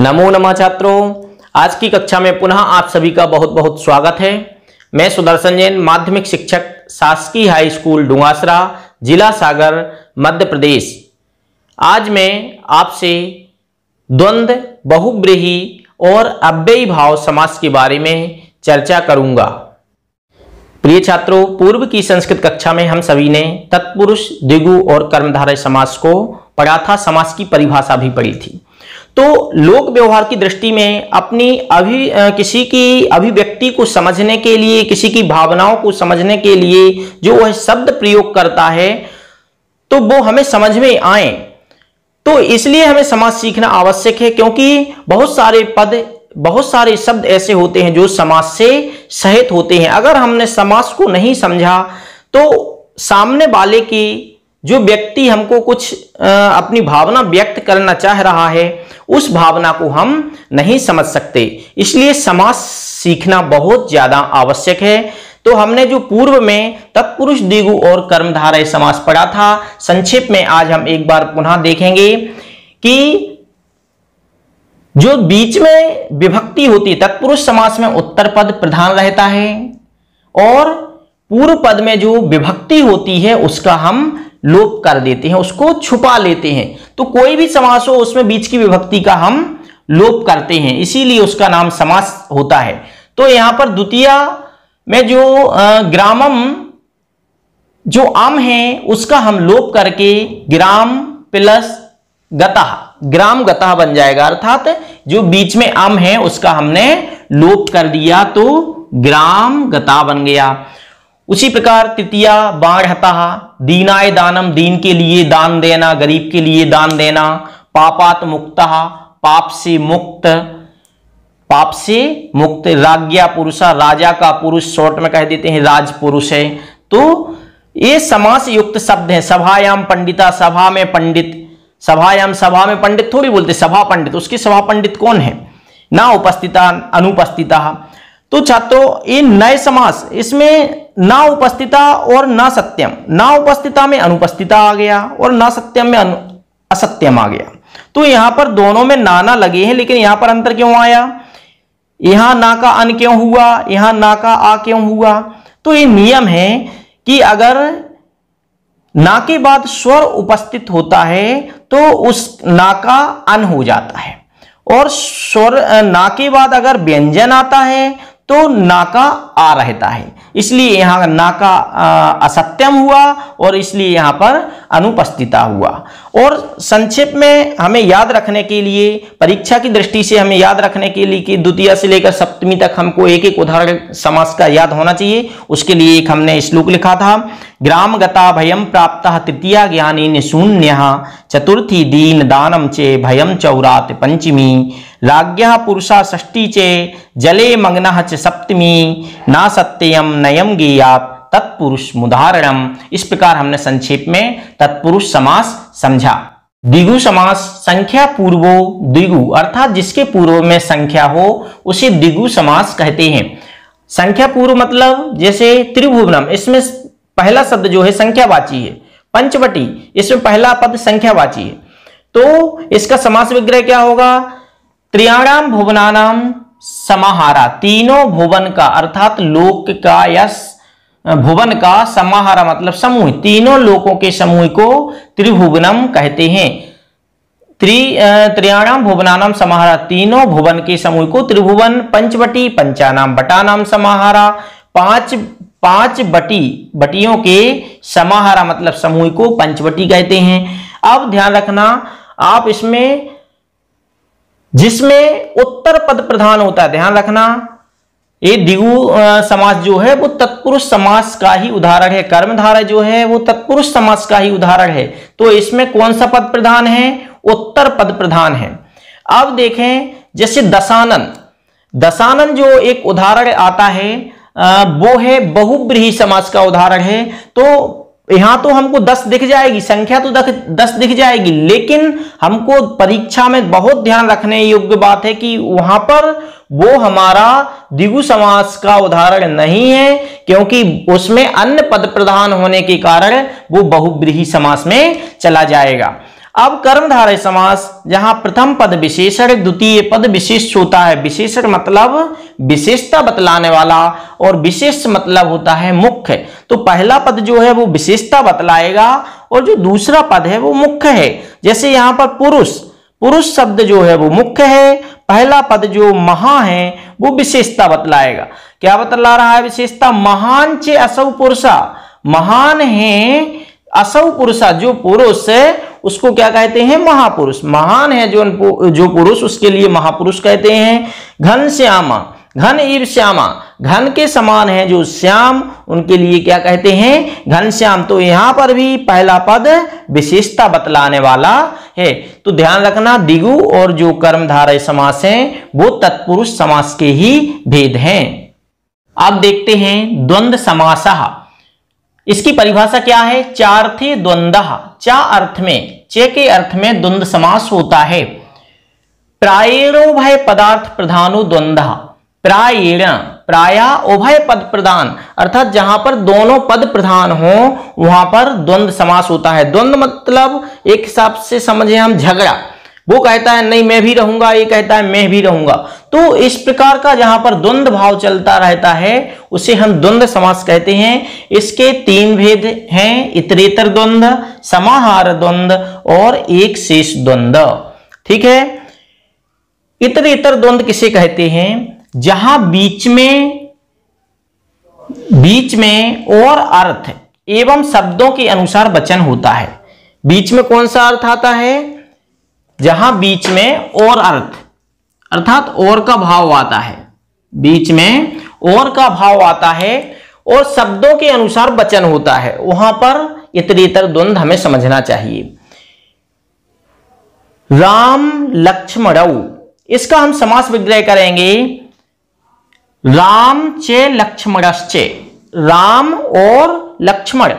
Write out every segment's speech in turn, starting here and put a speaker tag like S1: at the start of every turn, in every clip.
S1: नमो नमः छात्रों, आज की कक्षा में पुनः आप सभी का बहुत बहुत स्वागत है। मैं सुदर्शन जैन, माध्यमिक शिक्षक, शासकीय हाई स्कूल डुंगासरा, जिला सागर, मध्य प्रदेश। आज मैं आपसे द्वंद्व, बहुब्रीहि और अव्ययी भाव समास के बारे में चर्चा करूंगा। प्रिय छात्रों, पूर्व की संस्कृत कक्षा में हम सभी ने तत्पुरुष, द्विगु और कर्मधारय समास को पढ़ा था। समास की परिभाषा भी पढ़ी थी। तो लोक व्यवहार की दृष्टि में किसी की अभिव्यक्ति को समझने के लिए, किसी की भावनाओं को समझने के लिए जो वह शब्द प्रयोग करता है तो वो हमें समझ में आए, तो इसलिए हमें समास सीखना आवश्यक है। क्योंकि बहुत सारे शब्द ऐसे होते हैं जो समास से सहित होते हैं। अगर हमने समास को नहीं समझा तो सामने वाले की जो व्यक्ति हमको कुछ अपनी भावना व्यक्त करना चाह रहा है, उस भावना को हम नहीं समझ सकते। इसलिए समास सीखना बहुत ज्यादा आवश्यक है। तो हमने जो पूर्व में तत्पुरुष, द्विगु और कर्मधारय समास पढ़ा था, संक्षेप में आज हम एक बार पुनः देखेंगे कि जो बीच में विभक्ति होती है, तत्पुरुष समास में उत्तर पद प्रधान रहता है और पूर्व पद में जो विभक्ति होती है उसका हम लोप कर देते हैं, उसको छुपा लेते हैं। तो कोई भी समास हो उसमें बीच की विभक्ति का हम लोप करते हैं, इसीलिए उसका नाम समास होता है। तो यहां पर द्वितीय में जो ग्रामम जो अम है उसका हम लोप करके ग्राम प्लस गतः, ग्राम गतः बन जाएगा। अर्थात जो बीच में अम है उसका हमने लोप कर दिया तो ग्राम गता बन गया। उसी प्रकार तृतीया बाढ़तः, दीनाय दानम, दीन के लिए दान देना, गरीब के लिए दान देना। पापात मुक्तः, पाप से मुक्त, पाप से मुक्त। राज्ञा पुरुषा, राजा का पुरुष, शॉर्ट में कह देते हैं राज पुरुष है। तो ये समास युक्त शब्द हैं। सभायाम पंडिता, सभा में पंडित, सभायाम सभा में पंडित थोड़ी बोलते, सभा पंडित, उसकी सभा पंडित कौन है? ना उपस्थिता, अनुपस्थिता। तो छात्रों ये नए समास, इसमें ना उपस्थिता और ना सत्यम, ना उपस्थिता में अनुपस्थिता आ गया और ना सत्यम में असत्यम आ गया। तो यहां पर दोनों में नाना लगे हैं, लेकिन यहां पर अंतर क्यों आया? यहां ना का अन क्यों हुआ, यहां ना का आ क्यों हुआ? तो ये नियम है कि अगर ना के बाद स्वर उपस्थित होता है तो उस ना का अन हो जाता है, और स्वर ना के बाद अगर व्यंजन आता है तो ना का आ रहता है। इसलिए यहां ना का असत्यम हुआ और इसलिए यहां पर अनुपस्थिता हुआ। और संक्षेप में हमें याद रखने के लिए, परीक्षा की दृष्टि से हमें याद रखने के लिए कि द्वितीय से लेकर सप्तमी तक हमको एक एक उदाहरण समास का याद होना चाहिए। उसके लिए एक हमने श्लोक लिखा था, ग्राम गता भयम प्राप्तः, तृतीया ज्ञानेन शून्यः, चतुर्थी दीन दानम चे भयम चौरात, पंचमी राज्ञः पुरुषा, षष्ठी चे जले मग्नः च, सप्तमी ना सत्यम नयम गेयात्, तत्पुरुष मुदाहरणम। इस प्रकार हमने संक्षेप में तत्पुरुष समास समझा। द्विगु समास, संख्या पूर्वो द्विगु, अर्थात जिसके पूर्व में संख्या हो उसे द्विगु समास कहते हैं। संख्या पूर्व मतलब जैसे त्रिभुवनम, इसमें पहला शब्द जो है संख्यावाची है। पंचवटी, इसमें पहला पद संख्यावाची है। तो इसका समास विग्रह क्या होगा? त्रियाणाम भुवनानाम समाहारा, तीनों भुवन का, अर्थात लोक का या भुवन का समाहारा मतलब समूह, तीनों लोकों के समूह को त्रिभुवनम कहते हैं। त्रियाणाम भुवनानाम समाहारा, तीनों भुवन के समूह को त्रिभुवन। पंचवटी, पंचानाम बटानाम समाहारा, पांच बटियों के समाहारा मतलब समूह को पंचवटी कहते हैं। अब ध्यान रखना आप इसमें, जिसमें उत्तर पद प्रधान होता है, ध्यान रखना ये द्विगु समास जो है वो तत्पुरुष समास का ही उदाहरण है। कर्मधारय जो है वो तत्पुरुष समास का ही उदाहरण है। तो इसमें कौन सा पद प्रधान है? उत्तर पद प्रधान है। अब देखें जैसे दशानन, दशानन जो एक उदाहरण आता है वो है बहुब्रीहि समास का उदाहरण है। तो यहां तो हमको 10 दिख जाएगी, संख्या तो 10 दिख जाएगी, लेकिन हमको परीक्षा में बहुत ध्यान रखने योग्य बात है कि वहां पर वो हमारा द्विगु समास का उदाहरण नहीं है, क्योंकि उसमें अन्य पद प्रधान होने के कारण वो बहुब्रीहि समास में चला जाएगा। अब कर्मधारय समास, जहां प्रथम पद विशेषण, द्वितीय पद विशेष होता है। विशेषण मतलब विशेषता बतलाने वाला और विशेष मतलब होता है मुख्य। तो पहला पद जो है वो विशेषता बतलाएगा और जो दूसरा पद है वो मुख्य है। जैसे यहां पर पुरुष, पुरुष शब्द जो है वो मुख्य है, पहला पद जो महा है वो विशेषता बतलाएगा। क्या बतला रहा है विशेषता? महान चे असौ पुरुषा, महान है असौ पुरुषा, जो पुरुष है उसको क्या कहते हैं? महापुरुष। महान है जो पुरुष, उसके लिए महापुरुष कहते हैं। घन श्यामा, घन इव श्यामा, घन के समान है जो श्याम, उनके लिए क्या कहते हैं? घनश्याम। तो यहां पर भी पहला पद विशेषता बतलाने वाला है। तो ध्यान रखना, दिगु और जो कर्मधारय समास हैं वो तत्पुरुष समास के ही भेद हैं। अब देखते हैं द्वंद्व समासः। इसकी परिभाषा क्या है? चार्थे द्वंद्वः, चा अर्थ में, चे के अर्थ में द्वंद्व समास होता है। प्रायेणोभय पदार्थ प्रधानो द्वंद्वः, प्रायेण, प्राया उभय पद प्रधान, अर्थात जहां पर दोनों पद प्रधान हो वहां पर द्वंद्व समास होता है। द्वंद्व मतलब एक हिसाब से समझे हम झगड़ा, वो कहता है नहीं मैं भी रहूंगा, ये कहता है मैं भी रहूंगा। तो इस प्रकार का जहां पर द्वंद्व भाव चलता रहता है उसे हम द्वंद्व समास कहते हैं। इसके तीन भेद हैं, इतरेतर द्वंद्व, समाहार द्वंद्व और एक शेष द्वंद्व। ठीक है, इतरेतर द्वंद्व किसे कहते हैं? जहां बीच में और अर्थ एवं शब्दों के अनुसार वचन होता है। बीच में कौन सा अर्थ आता है? जहां बीच में और अर्थ, अर्थात और का भाव आता है, बीच में और का भाव आता है और शब्दों के अनुसार वचन होता है, वहां पर इतरेतर द्वंद्व हमें समझना चाहिए। राम लक्ष्मणौ, इसका हम समास विग्रह करेंगे। राम चे लक्ष्मणश्चे, राम और लक्ष्मण।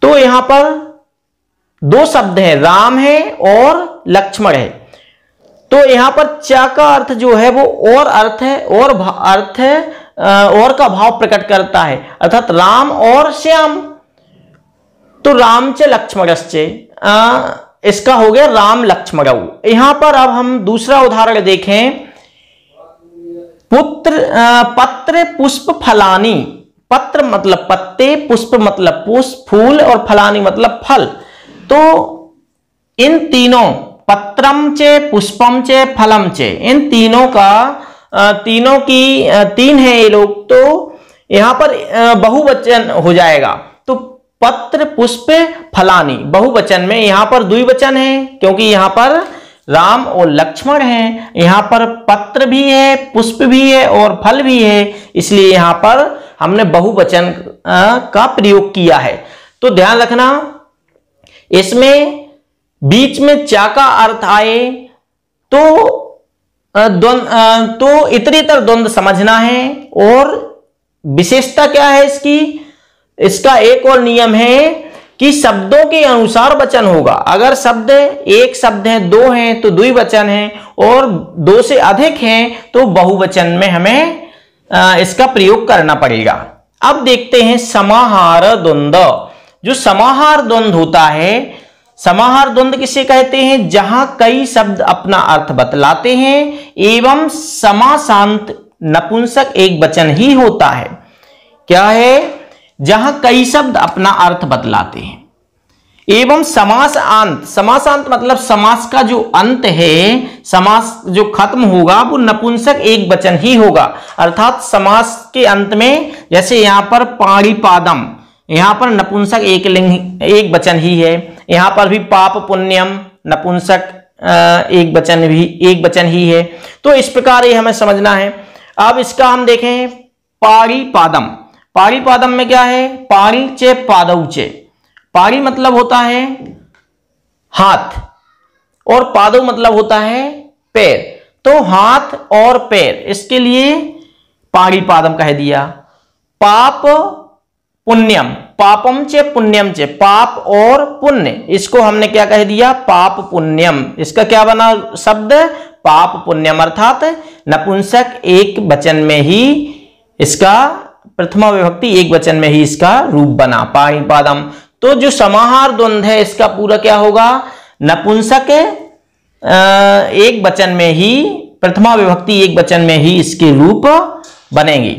S1: तो यहां पर दो शब्द हैं, राम है और लक्ष्मण है। तो यहां पर चा का अर्थ जो है वो और अर्थ है, और अर्थ है और का भाव प्रकट करता है, अर्थात राम और श्याम। तो राम च लक्ष्मणश्चे, इसका हो गया राम लक्ष्मणौ। यहां पर अब हम दूसरा उदाहरण देखें। पत्र पुष्प फलानी, पत्र मतलब पत्ते, पुष्प मतलब पुष्प फूल और फलानी मतलब फल। तो इन तीनों, पत्रम चे, पुष्पम चे, फलम चे, इन तीनों का तीनों की तीन है ये लोग, तो यहां पर बहुवचन हो जाएगा। तो पत्र पुष्प फलानी बहुवचन में, यहां पर द्विवचन है क्योंकि यहां पर राम और लक्ष्मण हैं। यहां पर पत्र भी है, पुष्प भी है और फल भी है, इसलिए यहां पर हमने बहुवचन का प्रयोग किया है। तो ध्यान रखना, इसमें बीच में चा का अर्थ आए तो इतरेतर द्वंद्व समझना है। और विशेषता क्या है इसकी? इसका एक और नियम है कि शब्दों के अनुसार वचन होगा। अगर शब्द एक शब्द है, दो हैं तो द्विवचन है, और दो से अधिक हैं तो बहुवचन में हमें इसका प्रयोग करना पड़ेगा। अब देखते हैं समाहार द्वंद्व। जो समाहार द्वंद्व होता है, समाहार द्वंद्व किसे कहते हैं? जहां कई शब्द अपना अर्थ बतलाते हैं एवं समासांत नपुंसक एक वचन ही होता है। क्या है? जहां कई शब्द अपना अर्थ बतलाते हैं एवं समासांत, समासांत मतलब समास का जो अंत है, समास जो खत्म होगा वो नपुंसक एक वचन ही होगा। अर्थात समास के अंत में, जैसे यहां पर पाणिपादम, यहां पर नपुंसक एक लिंग एक वचन ही है। यहां पर भी पाप पुण्यम नपुंसक एक वचन ही है। तो इस प्रकार ये हमें समझना है। अब इसका हम देखें पाणिपादम। पाणिपादम में क्या है? पाणी चे पादौ चे, पाणी मतलब होता है हाथ और पादौ मतलब होता है पैर। तो हाथ और पैर, इसके लिए पाणिपादम कह दिया। पाप पुण्यम, पापम चे पुण्यम चे, पाप और पुण्य, इसको हमने क्या कह दिया? पाप पुण्यम। इसका क्या बना शब्द? पाप पुण्यम, अर्थात नपुंसक एक वचन में ही इसका प्रथमा विभक्ति एक वचन में ही इसका रूप बना पाणिपादम। तो जो समाहार द्वंद्व है इसका पूरा क्या होगा, नपुंसक एक वचन में ही, प्रथमा विभक्ति एक वचन में ही इसके रूप बनेंगे।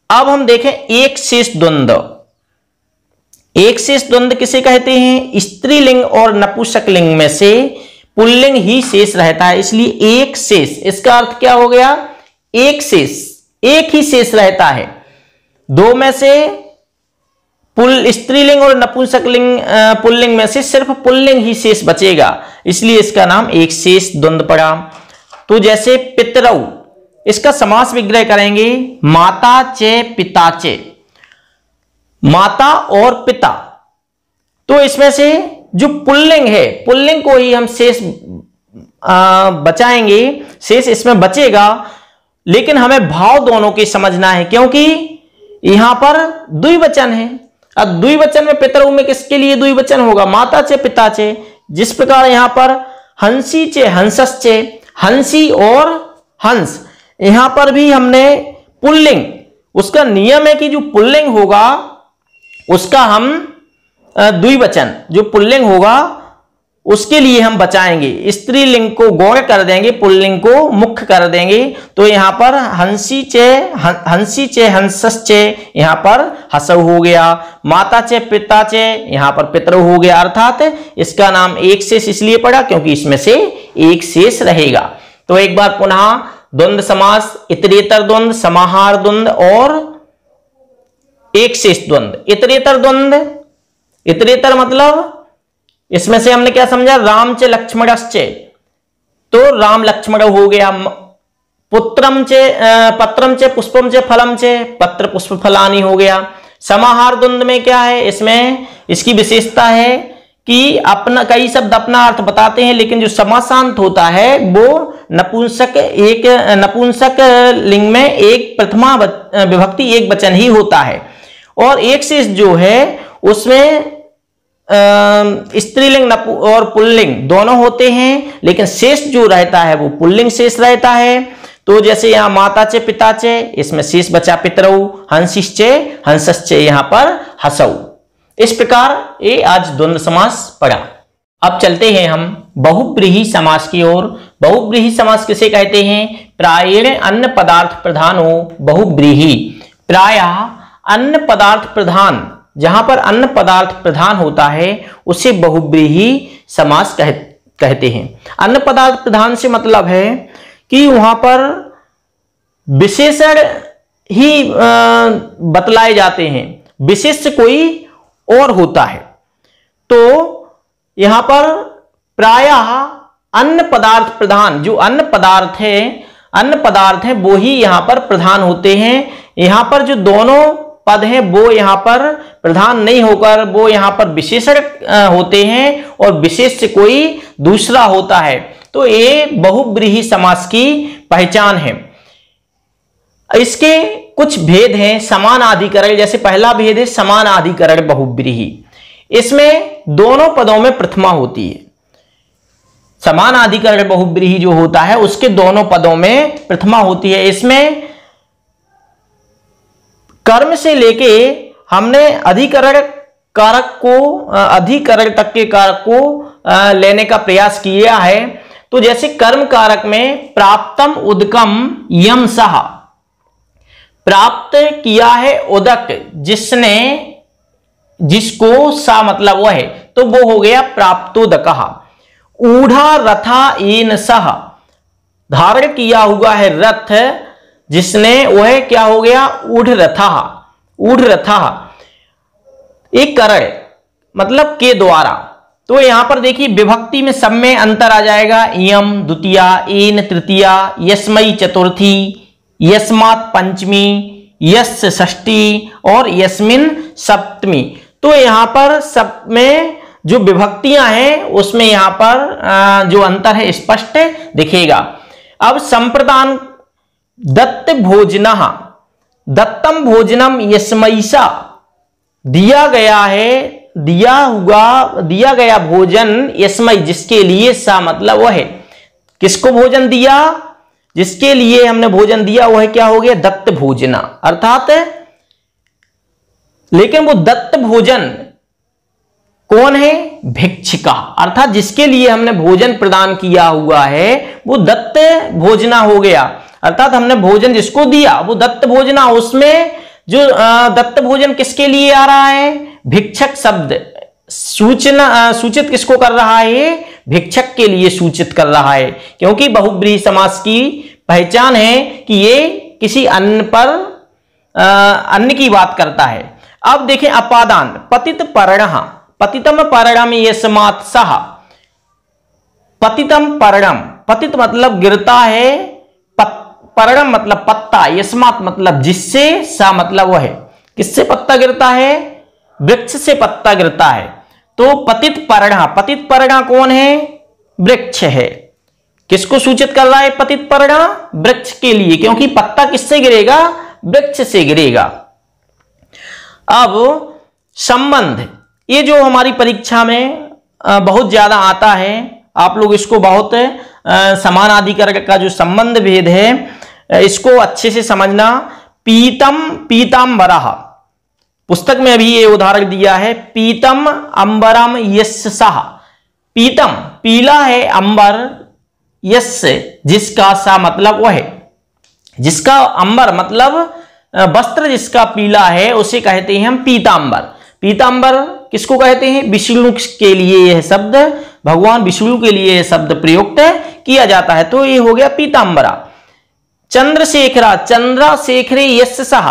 S1: अब हम देखें एक शेष द्वंद्व। एक शेष द्वंद्व किसे कहते हैं, स्त्रीलिंग और नपुंसकलिंग में से पुल्लिंग ही शेष रहता है, इसलिए एक शेष। इसका अर्थ क्या हो गया, एक शेष, एक ही शेष रहता है। दो में से स्त्रीलिंग और नपुंसकलिंग पुल्लिंग में से सिर्फ पुल्लिंग ही शेष बचेगा, इसलिए इसका नाम एक शेष द्वंद्व पड़ा। तो जैसे पितरऊ, इसका समास विग्रह करेंगे माता चे पिता चे, माता और पिता। तो इसमें से जो पुल्लिंग है, पुल्लिंग को ही हम शेष बचाएंगे, शेष इसमें बचेगा, लेकिन हमें भाव दोनों की समझना है, क्योंकि यहां पर द्विवचन है। अब द्विवचन में पितरऊ में किसके लिए द्विवचन होगा, माता चे पिता चे। जिस प्रकार यहां पर हंसी चे हंसश्चे, हंसी और हंस, यहां पर भी हमने पुल्लिंग, उसका नियम है कि जो पुल्लिंग होगा उसका हम द्विवचन, जो पुल्लिंग होगा उसके लिए हम बचाएंगे, स्त्रीलिंग को गौण कर देंगे, पुल्लिंग को मुख्य कर देंगे। तो यहां पर हंसी चे हंसश्चे, यहां पर हसऊ हो गया, माता चे पिता चे, यहां पर पितरऊ हो गया। अर्थात इसका नाम एक शेष इसलिए पड़ा क्योंकि इसमें से एक शेष रहेगा। तो एक बार पुनः द्वंद्व समास, इतरेतर द्वंद्व, समाहार द्वंद्व और एक शेष द्वंद्व। इतरेतर द्वंद्व, इतरेतर मतलब इसमें से हमने क्या समझा, राम चे लक्ष्मणश्चे, तो राम लक्ष्मण हो गया। पुत्रम चे पत्रम चे पुष्पम चे फलम चे, पत्र पुष्प फलानी हो गया। समाहार द्वंद्व में क्या है, इसमें इसकी विशेषता है कि अपना, कई शब्द अपना अर्थ बताते हैं, लेकिन जो समासांत होता है वो नपुंसक, एक नपुंसक लिंग में एक प्रथमा विभक्ति एक वचन ही होता है। और एक शेष जो है उसमें स्त्रीलिंग और पुल्लिंग दोनों होते हैं, लेकिन शेष जो रहता है वो पुल्लिंग शेष रहता है। तो जैसे यहां माता चे पिता चे, इसमें शेष बचा पितरऊ, हंसिश्चे हंसश्चे, यहां पर हसऊ। इस प्रकार ये आज द्वंद्व समास पढ़ा। अब चलते हैं हम बहुब्रीहि समास की ओर। बहुब्रीहि समास किसे कहते हैं, प्रायेण अन्न पदार्थ प्रधानो बहुब्रीहि। प्रायः अन्न पदार्थ प्रधान, जहां पर अन्न पदार्थ प्रधान होता है उसे बहुब्रीहि समास कहते हैं। अन्न पदार्थ प्रधान से मतलब है कि वहां पर विशेषण ही बतलाए जाते हैं, विशेष कोई और होता है। तो यहां पर प्रायः अन्न पदार्थ प्रधान, जो अन्न पदार्थ है वो ही यहां पर प्रधान होते हैं। यहां पर जो दोनों पद हैं वो यहां पर प्रधान नहीं होकर वो यहां पर विशेषण होते हैं और विशेष से कोई दूसरा होता है। तो ये बहुब्रीहि समास की पहचान है। इसके कुछ भेद हैं, समान अधिकरण, जैसे पहला भेद है समान अधिकरण बहुब्रीहि। इसमें दोनों पदों में प्रथमा होती है। समान अधिकरण बहुब्रीहि जो होता है उसके दोनों पदों में प्रथमा होती है। इसमें कर्म से लेके हमने अधिकरण कारक को, अधिकरण तक के कारक को लेने का प्रयास किया है। तो जैसे कर्म कारक में प्राप्तम उदकम यम सह, प्राप्त किया है उदक जिसने, जिसको सा मतलब वह है, तो वो हो गया प्राप्तोदकः। ऊढ़ा रथा येन सह, धारण किया हुआ है रथ जिसने, वह क्या हो गया ऊढ़ रथा, ऊढ़ रथा। एक करण मतलब के द्वारा। तो यहां पर देखिए विभक्ति में सब में अंतर आ जाएगा, यम द्वितीया, एन तृतीया, यस्मई चतुर्थी, यस्मात् पंचमी, यस्य षष्ठी और यस्मिन सप्तमी। तो यहां पर सब में जो विभक्तियां हैं उसमें यहां पर जो अंतर है स्पष्ट दिखेगा। अब संप्रदान दत्त भोजनः, दत्तम भोजनम यस्मैषा, दिया गया है, दिया गया भोजन यस्मै जिसके लिए, सा मतलब वह है, किसको भोजन दिया, जिसके लिए हमने भोजन दिया वह क्या हो गया दत्त भोजना। अर्थात लेकिन वो दत्त भोजन कौन है? भिक्षिका, अर्थात जिसके लिए हमने भोजन प्रदान किया हुआ है वो दत्त भोजना हो गया। अर्थात हमने भोजन जिसको दिया वो दत्त भोजना। उसमें जो दत्त भोजन किसके लिए आ रहा है? भिक्षक शब्द सूचित किसको कर रहा है? भिक्षक के लिए सूचित कर रहा है, क्योंकि बहुब्रीहि समास की पहचान है कि ये किसी अन्न पर अन्न की बात करता है। अब देखें अपादान, पतित पर्णः, पतितम पर्णम यस्मात् सः, पतितम पर्णम, पतित मतलब गिरता है, पर्णम मतलब पत्ता, यस्मात् मतलब जिससे, सा मतलब वह है। किससे पत्ता गिरता है? वृक्ष से पत्ता गिरता है। तो पतित पर्णः, पतित पर्णः कौन है? वृक्ष है। किसको सूचित कर रहा है पतित पर्णः? वृक्ष के लिए, क्योंकि पत्ता किससे गिरेगा? वृक्ष से गिरेगा। अब संबंध, ये जो हमारी परीक्षा में बहुत ज्यादा आता है, आप लोग इसको बहुत समानाधिकरण का जो संबंध भेद है इसको अच्छे से समझना। पीतम पीतांबरः, पुस्तक में अभी ये उदाहरण दिया है, पीतम अंबरम यस्य सः, पीतम पीला है, अंबर यस्य जिसका, सा मतलब वह है, जिसका अंबर मतलब वस्त्र जिसका पीला है उसे कहते हैं हम पीतांबर। पीतांबर किसको कहते हैं? विष्णु के लिए यह शब्द, भगवान विष्णु के लिए यह शब्द प्रयुक्त किया जाता है। तो ये हो गया पीतांबरा। चंद्रशेखरा, चंद्रशेखरे यस्य सः,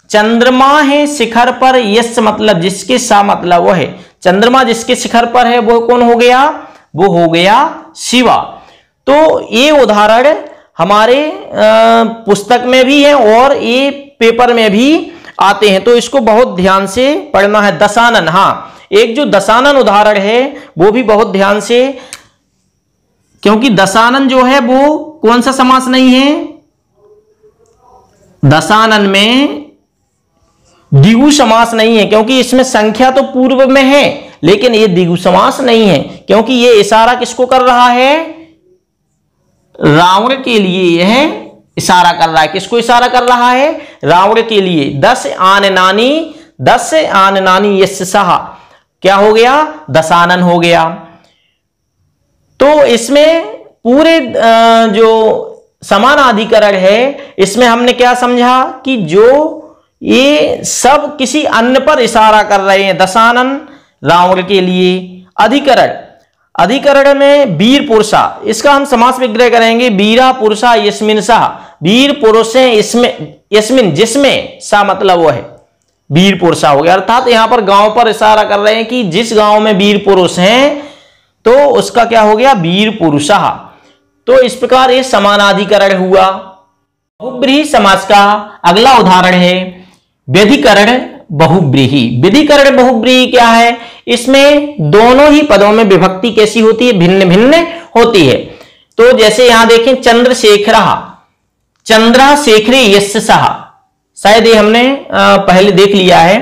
S1: चंद्रमा है शिखर पर, यस्य मतलब जिसके, सा मतलब वो है। चंद्रमा जिसके शिखर पर है वो कौन हो गया? वो हो गया शिवा। तो ये उदाहरण हमारे पुस्तक में भी है और ये पेपर में भी आते हैं, तो इसको बहुत ध्यान से पढ़ना है। दशानन, हाँ, एक जो दशानन उदाहरण है वो भी बहुत ध्यान से, क्योंकि दशानन जो है वो कौन सा समास नहीं है? दशानन में द्विगु समास नहीं है, क्योंकि इसमें संख्या तो पूर्व में है लेकिन ये द्विगु समास नहीं है, क्योंकि ये इशारा किसको कर रहा है? रावण के लिए यह इशारा कर रहा है। किसको इशारा कर रहा है? रावण के लिए। 10 आननानी, 10 आननानी यस्य सः, क्या हो गया? दशानन हो गया। तो इसमें पूरे जो समानाधिकरण है इसमें हमने क्या समझा कि जो ये सब किसी अन्य पर इशारा कर रहे हैं। दशानन रावण के लिए। अधिकरण, अधिकरण में वीर पुरुषा, इसका हम समास विग्रह करेंगे। वीरा पुरुषा यस्मिन सः, वीर पुरुष है इसमें, यस्मिन जिसमें, सा मतलब वो है, वीर पुरुषा हो गया। अर्थात यहां पर गांव पर इशारा कर रहे हैं कि जिस गांव में वीर पुरुष हैं तो उसका क्या हो गया? वीर पुरुषा। तो इस प्रकार ये समानाधिकरण हुआ। बहुब्रीहि समास का अगला उदाहरण है व्यधिकरण बहुब्रीहि। व्यधिकरण बहुब्रीहि क्या है? इसमें दोनों ही पदों में विभक्ति कैसी होती है? भिन्न भिन्न होती है। तो जैसे यहां देखें चंद्रशेखरः, चंद्रशेखरे यस्य सः, शायद ये हमने पहले देख लिया है।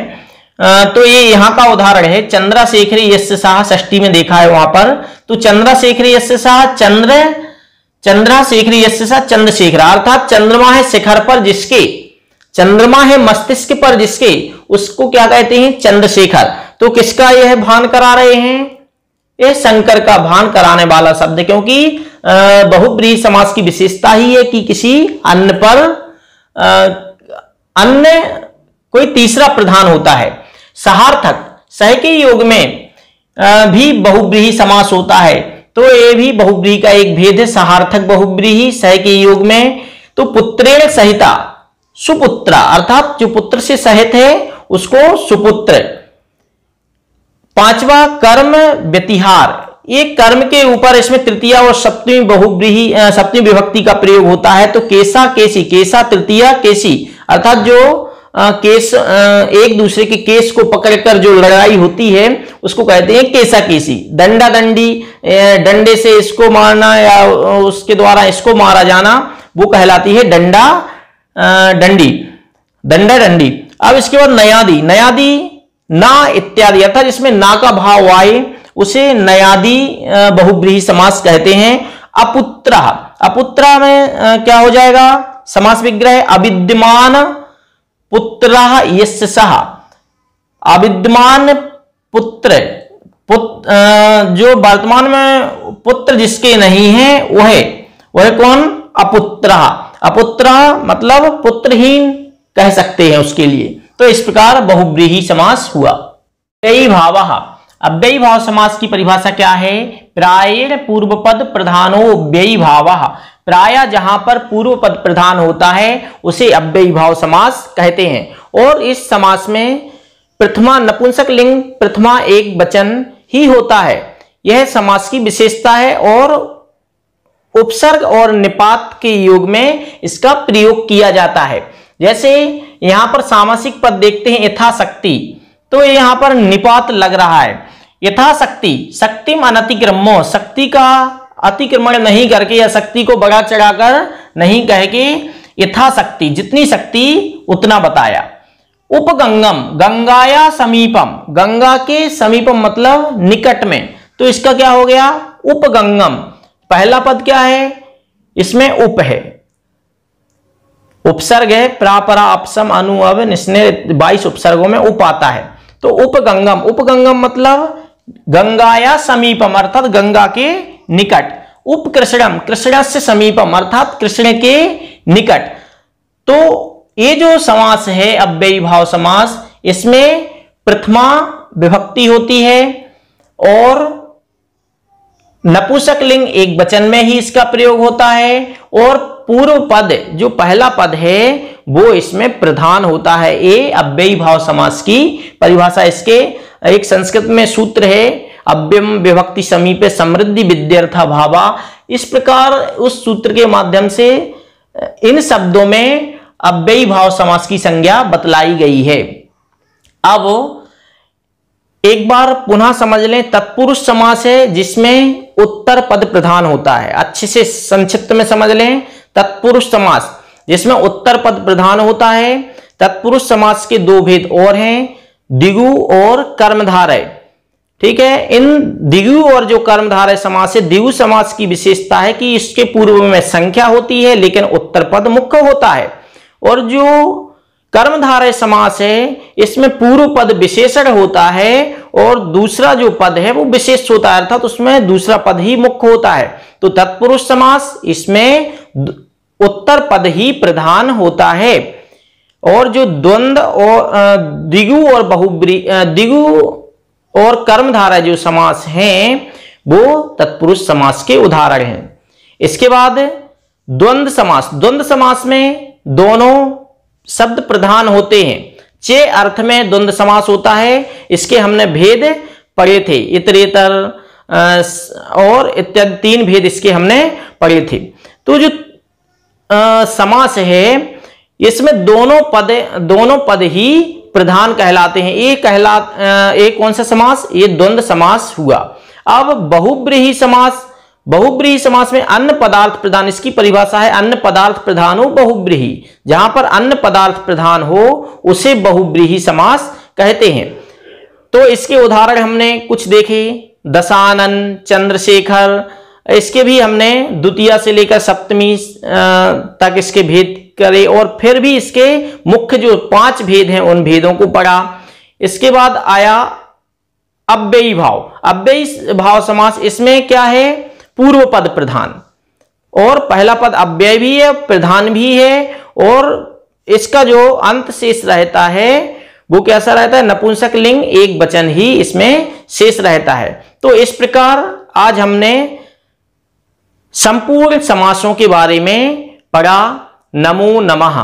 S1: तो ये यहां का उदाहरण है, चंद्रशेखरे यस्य सः, षष्ठी में देखा है वहां पर। तो चंद्रशेखरे यस्य सः, चंद्रशेखरे यस्य सः चंद्रशेखर, अर्थात चंद्रमा है शिखर पर जिसके, चंद्रमा है मस्तिष्क पर जिसके, उसको क्या कहते हैं? चंद्रशेखर। तो किसका यह भान करा रहे हैं? यह शंकर का भान कराने वाला शब्द, क्योंकि बहुब्रीहि समास की विशेषता ही है कि किसी अन्य पर अन्य कोई तीसरा प्रधान होता है। सहार्थक, सह के योग में भी बहुब्रीहि समास होता है, तो ये भी बहुब्रीहि का एक भेद है। सहार्थक बहुब्रीहि सह के योग में। तो पुत्रेण सहिता, सुपुत्रा, अर्थात जो पुत्र से सहित है उसको सुपुत्र। पांचवा कर्म व्यतिहार, एक कर्म के ऊपर इसमें तृतीया और सप्तमी बहुब्रीहि सप्तमी विभक्ति का प्रयोग होता है। तो केसा केसी, केसा तृतीया केसी, अर्थात जो केस एक दूसरे के केस को पकड़कर जो लड़ाई होती है उसको कहते हैं केसा केसी। दंडा दंडी, डंडे से इसको मारना या उसके द्वारा इसको मारा जाना, वो कहलाती है डंडा डंडी, दंडा डंडी। अब इसके बाद नयादि, नयादि ना इत्यादि, अर्थात जिसमें ना का भाव आए उसे नयादि बहुब्रीहि समास कहते हैं। अपुत्रा, अपुत्रा में क्या हो जाएगा? समास विग्रह अविद्यमान पुत्रः यस्य सः, अविद्यमान पुत्र जो वर्तमान में पुत्र जिसके नहीं है वह कौन? अपुत्रः। अपुत्रः मतलब पुत्रहीन कह सकते हैं उसके लिए। तो इस प्रकार बहुव्रीहि समास हुआ। अव्ययी भावः। अव्ययी भाव समास की परिभाषा क्या है? प्रायेण पूर्व पद प्रधानो अव्ययी भावः। प्रायः जहां पर पूर्व पद प्रधान होता है उसे अव्ययी भाव समास कहते हैं। और इस समास में प्रथमा नपुंसक लिंग, प्रथमा एक वचन ही होता है। यह समास की विशेषता है और उपसर्ग और निपात के योग में इसका प्रयोग किया जाता है। जैसे यहां पर सामासिक पद देखते हैं यथाशक्ति, तो यहां पर निपात लग रहा है। यथाशक्ति, शक्तिम अनतिक्रम्यो, शक्ति का अतिक्रमण नहीं करके या शक्ति को बढ़ा चढ़ाकर नहीं कह के यथाशक्ति, जितनी शक्ति उतना बताया। उपगंगम, गंगाया समीपम, गंगा के समीपम मतलब निकट में, तो इसका क्या हो गया? उपगंगम। पहला पद क्या है? इसमें उप है, उपसर्ग है, प्रापरा अपसम अनु अव निस्ने 22 उपसर्गों में उप आता है। तो उपगंगम, उपगंगम मतलब गंगाया समीपम अर्थात गंगा के निकट। उपकृष्णम, कृष्ण से समीपम अर्थात कृष्ण के निकट। तो ये जो समास है अव्ययी भाव समास, इसमें प्रथमा विभक्ति होती है और नपुंसक लिंग एक वचन में ही इसका प्रयोग होता है और पूर्व पद जो पहला पद है वो इसमें प्रधान होता है। ये अव्ययी भाव समास की परिभाषा। इसके एक संस्कृत में सूत्र है, अव्ययम विभक्ति समीपे समृद्धि विद्यर्था भावा। इस प्रकार उस सूत्र के माध्यम से इन शब्दों में अव्ययी भाव समास की संज्ञा बतलाई गई है। अब एक बार पुनः समझ लें, तत्पुरुष समास है जिसमें उत्तर पद प्रधान होता है। अच्छे से संक्षिप्त में समझ लें, तत्पुरुष समास जिसमें उत्तर पद प्रधान होता है। तत्पुरुष समास के दो भेद और हैं, दिगु और कर्मधारय। ठीक है, इन दिगु और जो कर्मधारय समास है, दिगु समास की विशेषता है कि इसके पूर्व में संख्या होती है लेकिन उत्तर पद मुख्य होता है। और जो कर्मधारय समास है इसमें पूर्व पद विशेषण होता है और दूसरा जो पद है वो विशेष होता है, अर्थात उसमें दूसरा पद ही मुख्य होता है। तो तत्पुरुष समास इसमें उत्तर पद ही प्रधान होता है। और जो द्वंद्व और दिगु और दिगु और कर्मधारय जो समास हैं वो तत्पुरुष समास के उदाहरण हैं। इसके बाद द्वंद्व समास। द्वंद्व समास में दोनों शब्द प्रधान होते हैं। चे अर्थ में द्वंद्व समास होता है। इसके हमने भेद पढ़े थे, इतरेतर और इत्यादि 3 भेद इसके हमने पढ़े थे। तो जो समास है इसमें दोनों पद ही प्रधान कहलाते हैं। ये कौन सा समास? ये द्वंद्व समास हुआ। अब बहुव्रीहि समास। बहुव्रीहि समास में अन्य पदार्थ प्रधान, इसकी परिभाषा है अन्य पदार्थ प्रधान हो बहुव्रीहि। जहां पर अन्य पदार्थ प्रधान हो उसे बहुव्रीहि समास कहते हैं। तो इसके उदाहरण हमने कुछ देखे, दशानन, चंद्रशेखर। इसके भी हमने द्वितीय से लेकर सप्तमी तक इसके भेद करे और फिर भी इसके मुख्य जो 5 भेद हैं उन भेदों को पढ़ा। इसके बाद आया अव्ययी भाव। अव्ययी भाव समास, इसमें क्या है? पूर्व पद प्रधान और पहला पद अव्यय भी है, प्रधान भी है और इसका जो अंत शेष रहता है वो कैसा रहता है? नपुंसक लिंग एक वचन ही इसमें शेष रहता है। तो इस प्रकार आज हमने संपूर्ण समासों के बारे में पढ़ा। नमो नमः।